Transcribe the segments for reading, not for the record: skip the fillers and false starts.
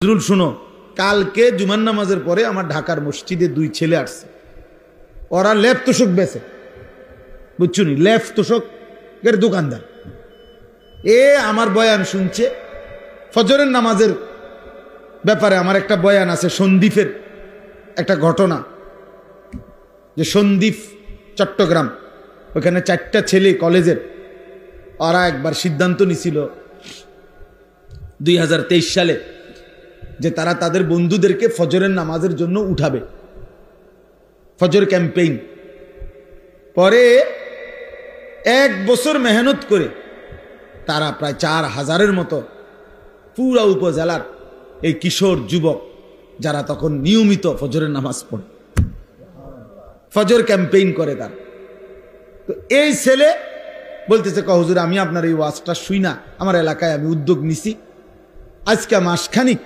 নজরুল শুনো, কালকে জুমার নামাজের পরে আমার ঢাকার মসজিদে দুই ছেলে আসছে। ওরা লেপ তোষক বেচে, বুঝছো নি, লেপ তোষকের দোকানদার। আমার বয়ান শুনছে ফজরের নামাজের ব্যাপারে। আমার একটা বয়ান আছে সন্দ্বীপের একটা ঘটনা, যে সন্দ্বীপ চট্টগ্রাম, ওখানে 4টা ছেলে কলেজের, ওরা একবার সিদ্ধান্ত নিছিল 2023 সালে যে তারা তাদের বন্ধুদেরকে ফজরের নামাজের জন্য উঠাবে, ফজর ক্যাম্পেইন। পরে 1 বছর মেহনত করে তারা প্রায় 4000-এর মতো পুরা উপজেলার এই কিশোর যুবক, যারা তখন নিয়মিত ফজরের নামাজ পড়ে, ফজর ক্যাম্পেইন করে তার। তো এই ছেলে বলতেছে, হুজুর আমি আপনার এই ওয়াজটা শুই না, আমার এলাকায় আমি উদ্যোগ নিছি, আজকে মাসখানিক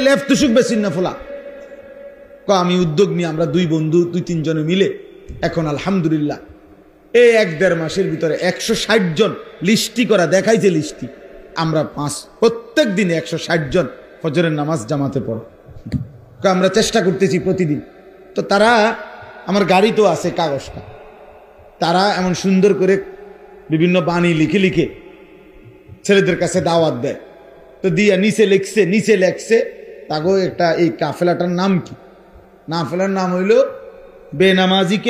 লেফট তুষুক বেশি না ফোলা, আমি উদ্যোগ নিয়ে আমরা 2 বন্ধু 2-3 জনে মিলে এখন আলহামদুলিল্লাহ 1-1.5 মাসের ভিতরে 160 জন লিস্টি করা দেখাইছে। লিস্টি আমরা প্রত্যেক দিনে 160 জন ফজরের নামাজ জামাতে পড়ো, আমরা চেষ্টা করতেছি প্রতিদিন। তো তারা, আমার গাড়ি তো আছে কাগজটা, তারা এমন সুন্দর করে বিভিন্ন বাণী লিখে লিখে ছেলেদের কাছে দাওয়াত দেয়। তো দিয়া নিচে লেখছে তাগো একটা এই কাফেলাটার নাম কি? কাফেলার নাম হইল বেনামাজিকে